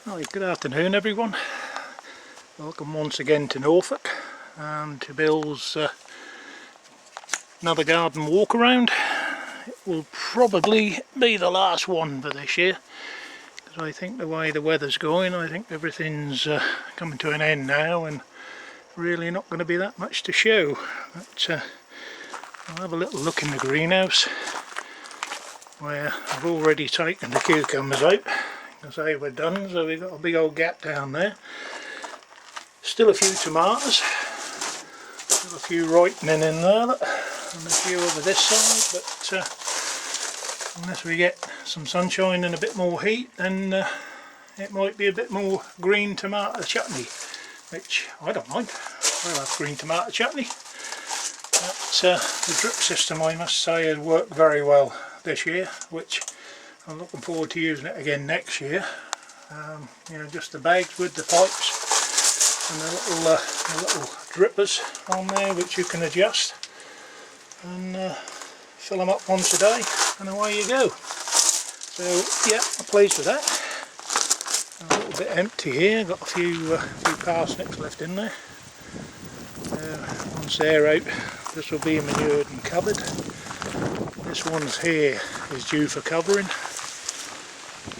Hi, good afternoon everyone. Welcome once again to Norfolk and to Bill's another garden walk around. It will probably be the last one for this year because I think the way the weather's going, I think everything's coming to an end now and really not going to be that much to show. But I'll have a little look in the greenhouse where I've already taken the cucumbers out because they were done, so we've got a big old gap down there. Still a few tomatoes, still a few ripening in there, and a few over this side, but unless we get some sunshine and a bit more heat, then it might be a bit more green tomato chutney, which I don't mind. I'll have green tomato chutney. But the drip system, I must say, has worked very well this year, which I'm looking forward to using it again next year. You know, just the bags with the pipes and the little drippers on there which you can adjust and fill them up once a day and away you go. So yeah, I'm pleased with that. A little bit empty here, got a few parsnips left in there. Once they're out, this will be manured and covered. This one's here is due for covering,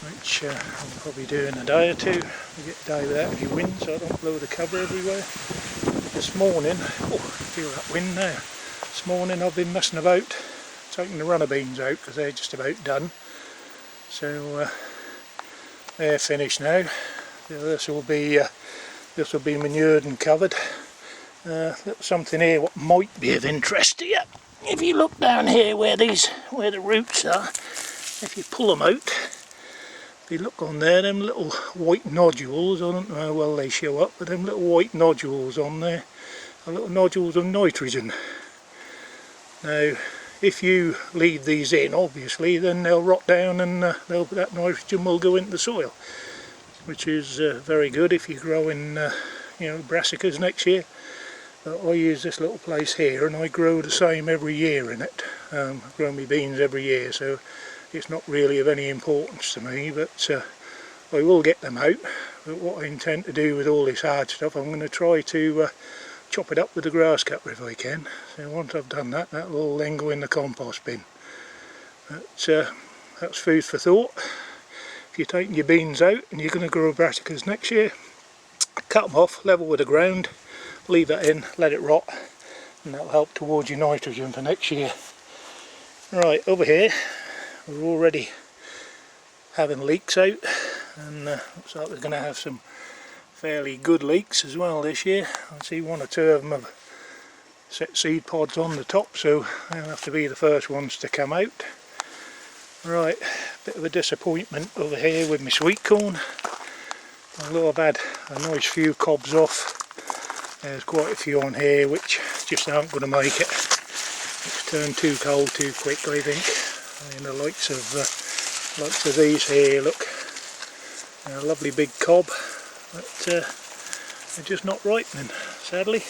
which I'll probably do in a day or two. We get a day without any wind, so I don't blow the cover everywhere. This morning, oh, I feel that wind now. This morning I've been messing about taking the runner beans out because they're just about done. So they're finished now. So this will be manured and covered. Something here what might be of interest to you. If you look down here where the roots are, if you pull them out, if you look on there, them little white nodules, I don't know how well they show up, but them little white nodules on there are little nodules of nitrogen. Now if you leave these in, obviously, then they'll rot down and that nitrogen will go into the soil, which is very good if you're growing you know, brassicas next year. I use this little place here and I grow the same every year in it. I grow my beans every year, so it's not really of any importance to me, but I will get them out. But what I intend to do with all this hard stuff, I'm going to try to chop it up with the grass cutter if I can. So once I've done that, that will then go in the compost bin. But that's food for thought. If you're taking your beans out and you're going to grow brassicas next year, cut them off level with the ground, leave that in, let it rot, and that'll help towards your nitrogen for next year. Right, over here we're already having leeks out, and looks like we're going to have some fairly good leeks as well this year. I see one or two of them have set seed pods on the top, so they'll have to be the first ones to come out. Right, bit of a disappointment over here with my sweet corn. Although I've had a nice few cobs off, there's quite a few on here which just aren't going to make it. It's turned too cold too quick, I think. And the likes of these here, look, a lovely big cob, but they're just not ripening, sadly.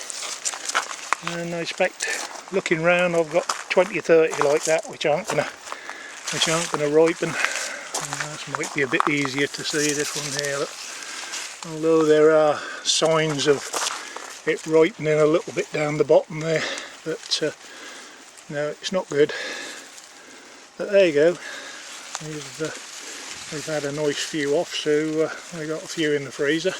And I expect, looking round, I've got 20 or 30 like that which aren't going to ripen. And this might be a bit easier to see, this one here. Look. Although there are signs of it ripening a little bit down the bottom there, but no, it's not good. But there you go. We've had a nice few off, so I got a few in the freezer,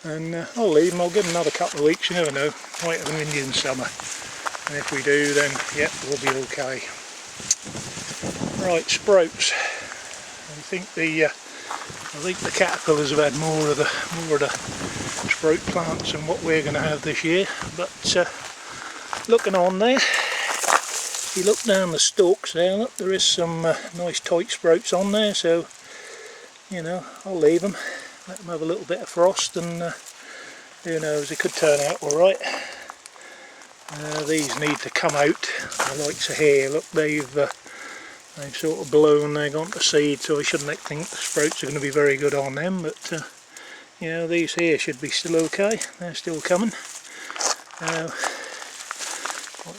and I'll leave them. I'll give them another couple of weeks. You never know, might have an Indian summer, and if we do, then yep, we'll be okay. Right, sprouts. I think the caterpillars have had more of the sprout plants than what we're going to have this year. But looking on there, if you look down the stalks there, look, there is some nice tight sprouts on there. So you know, I'll leave them, let them have a little bit of frost, and who knows, it could turn out all right. These need to come out. The likes of here, look, they've sort of blown, they've gone to seed, so I shouldn't think the sprouts are going to be very good on them, but you know, these here should be still okay, they're still coming. Quite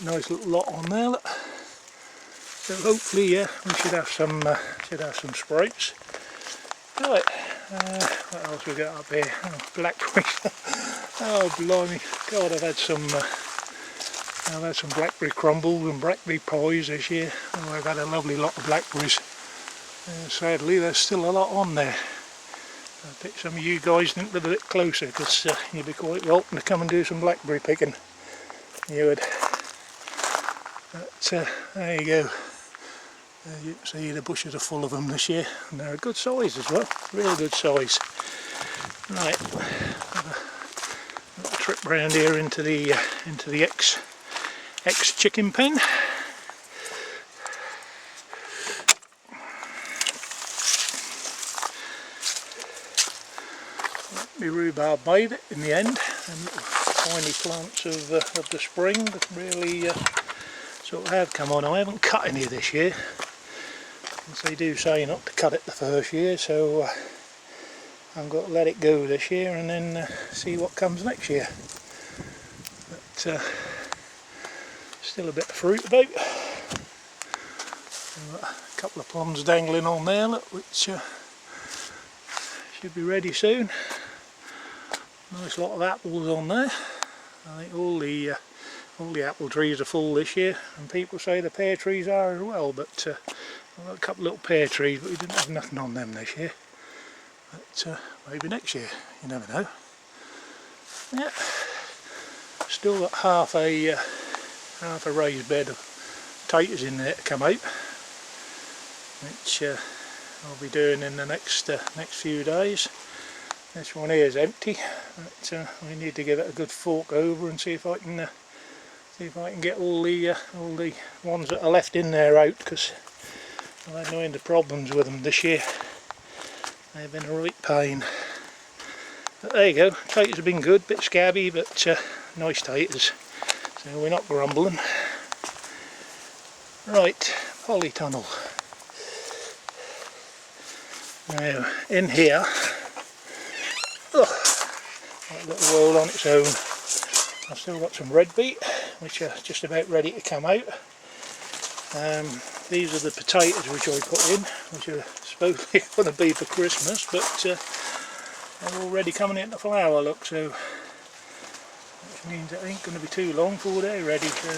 a nice little lot on there, look. So hopefully, yeah, we should have some sprouts. Right, What else we got up here? Oh, blackberry. Oh blimey, God, I've had some blackberry crumbles and blackberry pies this year. Oh, I've had a lovely lot of blackberries. Sadly, there's still a lot on there. I think some of you guys didn't live a bit closer, because you'd be quite welcome to come and do some blackberry picking. You would. But there you go. You can see the bushes are full of them this year, and they're a good size as well. Real good size. Right, have a little trip round here into the ex chicken pen. My rhubarb made it in the end, and little tiny plants of the spring really sort of have come on. I haven't cut any this year, as they do say not to cut it the first year, so I've got to let it go this year and then see what comes next year. But still a bit of fruit about. A couple of plums dangling on there, look, which should be ready soon. Nice lot of apples on there. I think all the apple trees are full this year, and people say the pear trees are as well, but I've got a couple of little pear trees, but we didn't have nothing on them this year. But maybe next year, you never know. Yeah, still got half a raised bed of potatoes in there to come out, which I'll be doing in the next few days. This one here is empty, but I need to give it a good fork over and see if I can get all the ones that are left in there out, because I've had no end of problems with them this year. They've been a right pain. But there you go, taters have been good, bit scabby, but nice taters, so we're not grumbling. Right, polytunnel. Now in here, that little world on its own. I've still got some red beet, which are just about ready to come out. These are the potatoes which I put in, which are supposedly going to be for Christmas, but they're already coming into flower, look, so which means it ain't going to be too long before they're ready, so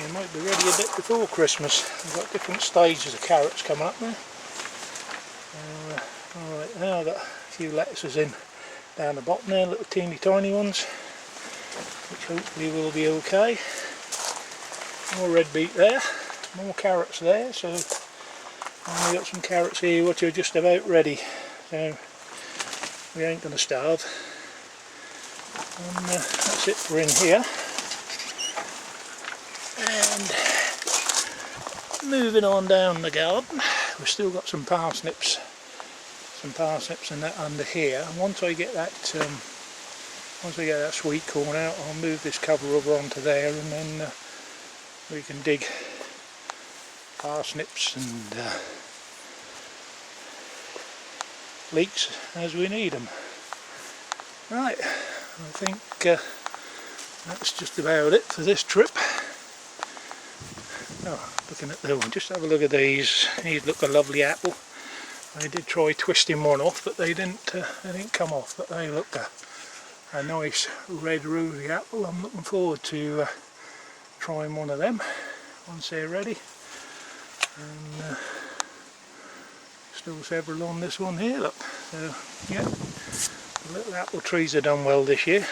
they might be ready a bit before Christmas. We've got different stages of carrots coming up now. Alright, now I've got a few lettuces in down the bottom there, little teeny tiny ones, which hopefully will be okay. More red beet there, more carrots there, so we've got some carrots here which are just about ready, so we ain't going to starve. And that's it for in here. And moving on down the garden, we've still got some parsnips and that under here, and once I get that sweet corn out, I'll move this cover over onto there, and then we can dig parsnips and leeks as we need them. Right, I think that's just about it for this trip. Oh, looking at the one, just have a look at these. These look a lovely apple. I did try twisting one off, but they didn't come off. But they look a nice red rosy apple. I'm looking forward to trying one of them once they're ready. And still several on this one here. Look, so yeah, the little apple trees have done well this year.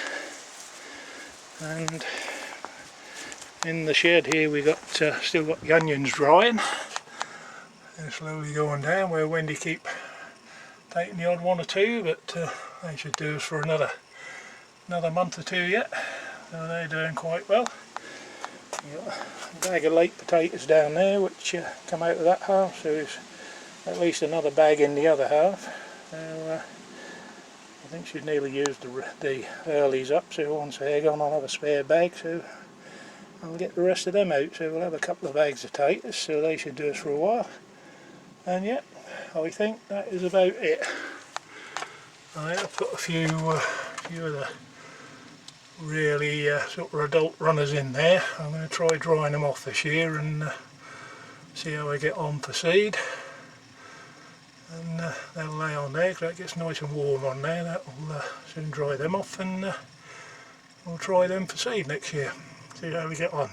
And in the shed here we got still got the onions drying. They're slowly going down, where Wendy keep taking the odd one or two, but they should do us for another month or two yet. So they're doing quite well. You've got a bag of late potatoes down there which come out of that half, so there's at least another bag in the other half. So I think she's nearly used the earlies up, so once they're gone I'll have a spare bag, so I'll get the rest of them out. So we'll have a couple of bags of potatoes, so they should do us for a while. And yeah, I think that is about it. I'll put a few of the really sort of adult runners in there. I'm going to try drying them off this year and see how I get on for seed. and they'll lay on there because that gets nice and warm on there. That will soon dry them off, and we'll try them for seed next year, see how we get on.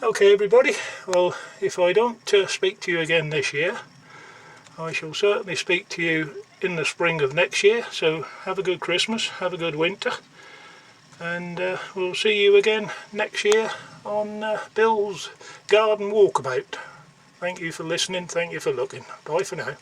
Okay everybody, well if I don't speak to you again this year, I shall certainly speak to you in the spring of next year, so have a good Christmas, have a good winter, and we'll see you again next year on Bill's Garden Walkabout. Thank you for listening, thank you for looking. Bye for now.